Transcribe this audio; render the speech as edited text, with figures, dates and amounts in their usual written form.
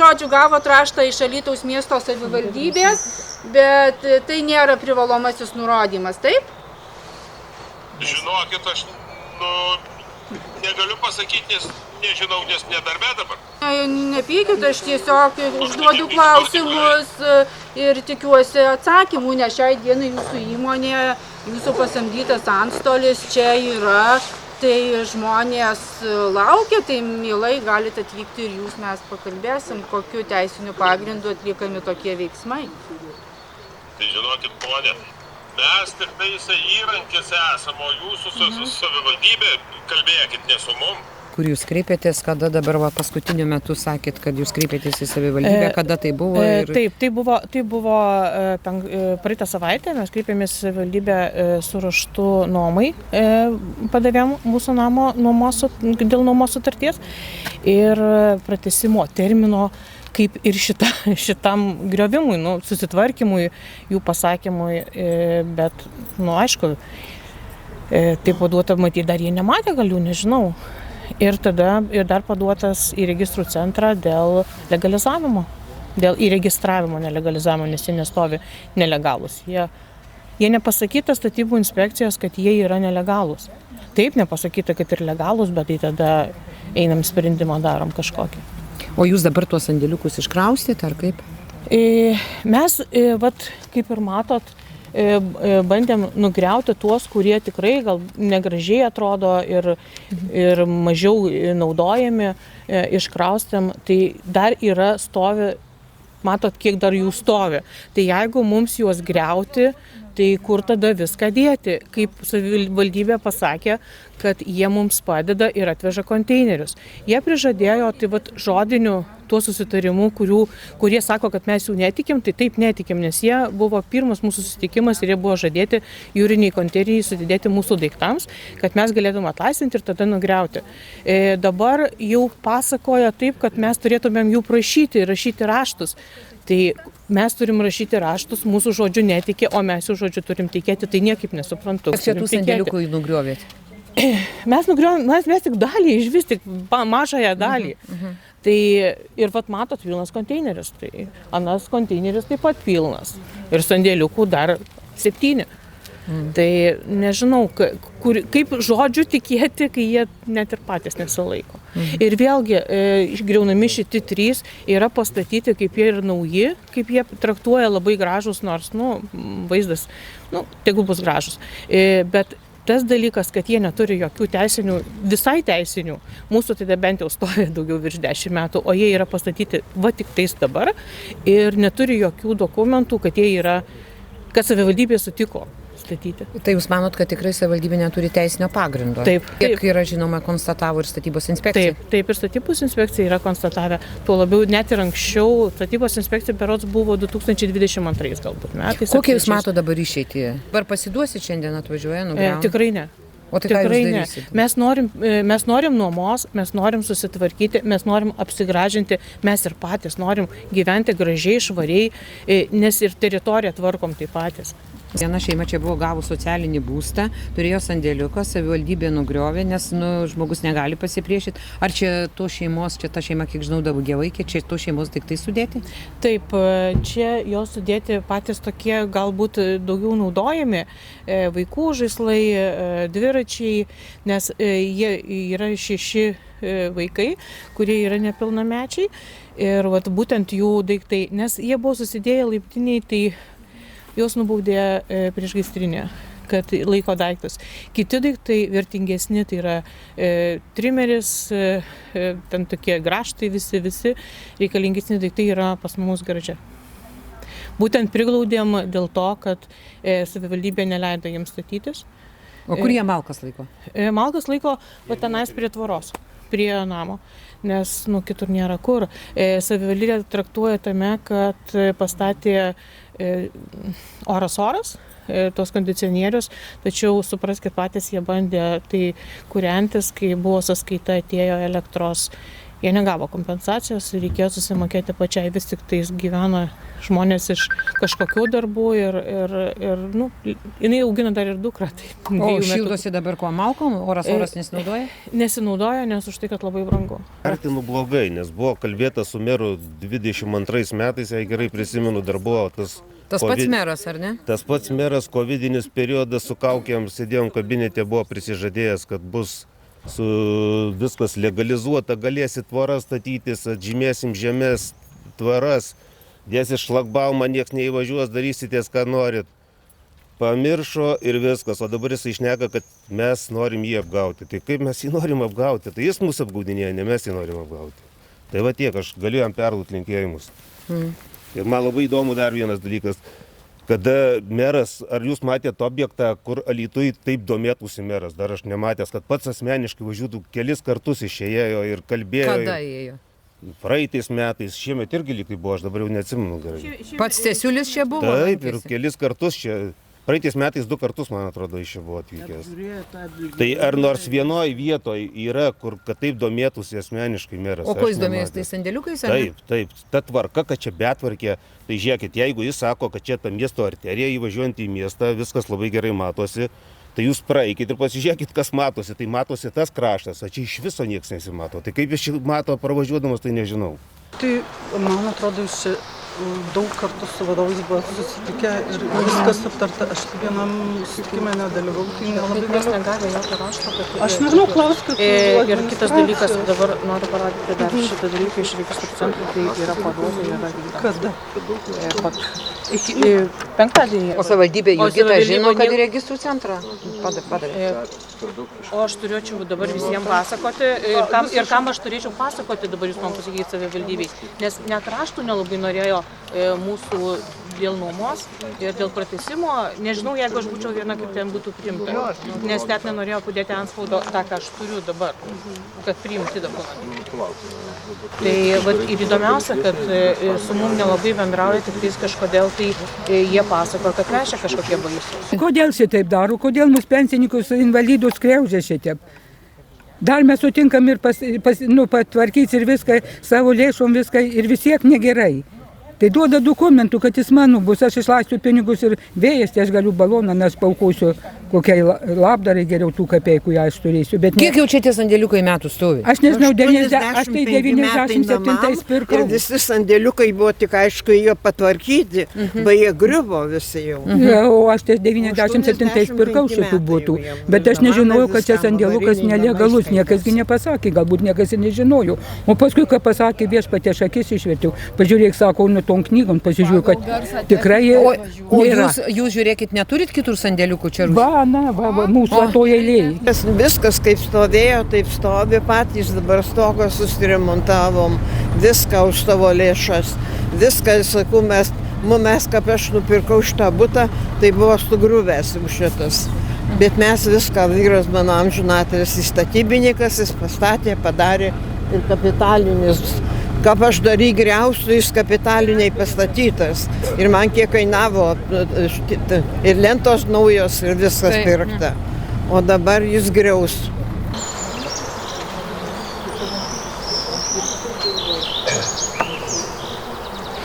žodžiu, gavot raštą iš Alytaus miesto savivaldybės, bet tai nėra privalomasis nurodymas, taip? Žinokit, aš negaliu pasakyti, nes nežinau, nes nedarbė dabar. Nepykit, aš tiesiog užduodu klausimus ir tikiuosi atsakymų, nes šiai dienai jūsų įmonė, jūsų pasamdytas antstolis čia yra, tai žmonės laukia, tai mielai galite atvykti ir jūs, mes pakalbėsim, kokiu teisiniu pagrindu atliekami tokie veiksmai. Tai žinokit, ponė, mes tik tai įrankis esame, o jūsų savivaldybė kalbėkit ne su mum. Kur jūs kreipėtės, kada dabar paskutiniu metu sakėt, kad jūs kreipėtės į savivaldybę, kada tai buvo? Taip, tai buvo praeitą savaitę, mes kreipėmės į savivaldybę su raštu nuomai, padavėm mūsų namo dėl nuomos sutarties ir pratęsimo termino, kaip ir šitam griovimui, susitvarkymui, jų pasakymui, bet, aišku, tai paduota, matyti, dar jie nematė, gal jų nežinau. Ir dar paduotas į registrų centrą dėl legalizavimo, dėl įregistravimo nelegalizavimo, nes jie nestovi nelegalūs. Jie nepasakyta statybų inspekcijos, kad jie yra nelegalūs. Taip, nepasakyta, kad ir legalūs, bet tai tada einam sprendimą, darom kažkokį. O jūs dabar tuos sandėliukus iškraustėte, ar kaip? Mes, kaip ir matot, bandėm nugriauti tuos, kurie tikrai gal negražiai atrodo ir mažiau naudojami, iškraustėm. Tai dar stovi, matot, kiek dar jų stovi. Tai jeigu mums juos griauti, tai kur tada viską dėti? Kaip savivaldybė pasakė, kad jie mums padeda ir atveža konteinerius. Jie prižadėjo žodinių tuo susitarimu, kurie sako, kad mes jų netikim, tai taip netikim, nes jie buvo pirmas mūsų susitikimas ir jie buvo žadėti jūriniai konteineriai sudėti mūsų daiktams, kad mes galėtume atlaisvinti ir tada nugriauti. Dabar jau pasakoja taip, kad mes turėtumėm jų prašyti, rašyti raštus. Tai mes turim rašyti raštus, mūsų žodžių netikė, o mes jų žodžių turim tikėti, tai niekaip nesuprantu. Kiek čia tų sandėliukų nugriovėt? Mes nugriovėm, mes tik dalį, išvis tik mažąją dalį. Tai ir matot, pilnas konteineris, tai anas konteineris taip pat pilnas. Ir sandėliukų dar 7. Tai nežinau, kaip žodžių tikėti, kai jie net ir patys nesilaiko. Ir vėlgi, išgriaunami šitie 3 yra pastatyti, kaip jie ir nauji, kaip jie traktuoja labai gražus, nors, vaizdas, tegul bus gražus. Bet tas dalykas, kad jie neturi jokių visai teisinių, mūsų tai bent jau stovi daugiau virš 10 metų, o jie yra pastatyti tik tais dabar ir neturi jokių dokumentų, kad savivaldybė sutiko statyti. Tai jūs manot, kad tikrai savivaldybė neturi teisinio pagrindo? Taip. Kiek yra žinoma, konstatavo ir statybos inspekcija? Taip, ir statybos inspekcija yra konstatavę. Tuo labiau net ir anksčiau statybos inspekcija berods buvo 2022 galbūt metais. Kokią jūs mato dabar išeitį? Ar pasiduosit šiandien atvažiuoja nugriauti? Tikrai ne. O tai ką jūs darysit? Mes norim nuomos, mes norim susitvarkyti, mes norim apsigražinti, mes ir patys norim gyventi gražiai, švariai, nes ir teritoriją tvarkom taip patys. Viena šeima čia buvo gavus socialinį būstą, turėjo sandėliuką, savivaldybė nugriovė, nes žmogus negali pasipriešinti. Ar čia ta šeima, kiek žinau, daugiavaikė, čia to šeimos daiktai sudėti? Taip, čia jos sudėti patys tokie galbūt daugiau naudojami, vaikų žaislai, dviračiai, nes jie yra 6 vaikai, kurie yra nepilnamečiai ir būtent jų daiktai, nes jie buvo susidėję laiptiniai, tai jos nubaudė priešgaisrinę, kad laiko daiktus. Kiti daiktai vertingesni, tai yra trimeris, ten tokie grąžtai, visi reikalingesni daiktai yra pas mus garaže. Būtent priglaudėm dėl to, kad savivaldybė neleido jiems statytis. O kur jie malkas laiko? Malkas laiko tenais prie tvoros, prie namo, nes kitur nėra kur. Savivaldybė traktuoja tame, kad pastatė oras, tos kondicionierius, tačiau supraskit patys, jie bandė tai kūrentis, kai buvo sąskaita, atėjo elektros jie negavo kompensacijos ir reikėjo susimokėti pačiai, vis tik tais gyvena žmonės iš kažkokių darbų ir nu, jinai augina dar ir dukrą. Tai O šildosi dabar kuo malkom, oras nesinaudoja? Nesinaudoja, nes už tai, kad labai brangu. Vertinu blogai, nes buvo kalbėta su meru 22 metais, jei gerai prisimenu, dar buvo tas Pats meras, ar ne? Tas pats meras, covidinis periodas su kaukiam, sėdėjom kabinete, buvo prisižadėjęs, kad bus viskas legalizuota, galėsit tvaras statytis, atžymėsim žemės tvaras, dėsit šlagbaumą, nieks neįvažiuos, darysitės, ką norit. Pamiršo ir viskas, o dabar jis išneka, kad mes norim jį apgauti. Tai kaip mes jį norim apgauti? Tai jis mūsų apgaudinėja, ne mes jį norim apgauti. Tai va tiek, aš galiu jam perduoti linkėjimus. Ir man labai įdomu dar vienas dalykas, kada meras, ar jūs matėte objektą, kur Alytuj taip domėtųsi meras, dar aš nematęs, kad pats asmeniškai važiuotų kelis kartus išėjo ir kalbėjo. Kada ėjo? Praeitais metais, šiemet irgi lygai buvo, aš dabar jau neatsimenu gerai. Pats Stasiulis čia buvo? Taip, ir kelis kartus čia. Praeitais metais 2 kartus, man atrodo, iš čia buvo atvykęs. Tai ar nors vienoje vietoje yra, kur kad taip domėtųsi asmeniškai meras? O ko jis domėjęs, tai sandėliukais? Taip. Ta tvarka, kad čia betvarkė, tai žiūrėkit, jeigu jis sako, kad čia ta miesto arterija įvažiuojant į miestą, viskas labai gerai matosi, tai jūs praeikit ir pasižiūrėkit, kas matosi. Tai matosi tas kraštas, o čia iš viso niekas nesimato. Tai kaip jis čia mato pravažiuodamas, tai nežinau. Tai, man atrodo, jūs čia daug kartų su vadovais buvo susitikę ir viskas aptarta. Aš vienam susitikime nedalyvau, tai nelabai Mes negavę jokio rašto. Aš nežinau, klauskit. Ir kitas dalykas, dabar noriu parodyti dar šitą dalyką iš registrų centrų, tai yra vadovai, yra Kada? Penktadienį. O savivaldybė Jurgita žino, kad į registrų centrą padarė. O aš turėčiau dabar visiems pasakoti ir kam aš turėčiau pasakoti, dabar jūs man pasakykite savivaldybei, nes net raštų nelabai norėjo mūsų dėl nuomos ir dėl pratęsimo. Nežinau, jeigu aš būčiau viena, kaip ten būtų priimta, nes net nenorėjo padėti antspaudo tą, ką aš turiu dabar, kad priimti dokumentą. Tai ir įdomiausia, kad su mum nelabai bendrauja, tik tais kažkodėl tai jie pasako, kad mes čia kažkokie baisūs. Kodėl šitaip daro? Kodėl mus pensininkus invalidus skriaužia šitaip? Dar mes sutinkam ir patvarkyti ir viską, savo lėšom viską ir vis tiek negerai. Tai duoda dokumentų, kad jis mano bus, aš išlaisiu pinigus ir vėjas, tai aš galiu baloną, nes paukosiu kokiai labdarai geriau tų kapeikų, aš turėsiu. Bet Kiek jau čia tie sandėliukai metų stovi? Aš nežinau, aš tai 97 pirkau. Ir visi sandėliukai buvo tik aišku jo patvarkyti, bet jie griuvo visi jau. O aš tai 97 pirkau šitų būtų, bet aš nežinojau, kad čia sandėliukas nelegalus, niekasgi nepasakė, galbūt niekas ir nežinojo. O paskui, kai pasakė, viešpatie aš akis išvertiau, pažiūrėk, sako, nu tom knygom, pasižiūrėjau, kad tikrai O jūs žiūrėkit, neturit kitur sandėliukų čia? Mūsų atoje eilėje. Viskas kaip stovėjo, taip stovi, patys dabar stogą susiremontavom, viską už savo lėšas, viską, sakau, mes kaip aš nupirkau šitą butą, tai buvo sugriuvęs šitas. Bet mes viską, vyras mano amžinatelis, įstatybininkas, jis pastatė, padarė ir kapitalinius. Kaip aš dar įgriausiu, jis kapitaliniai pastatytas. Ir man kiek kainavo ir lentos naujos ir viskas pirkta. O dabar jis griaus.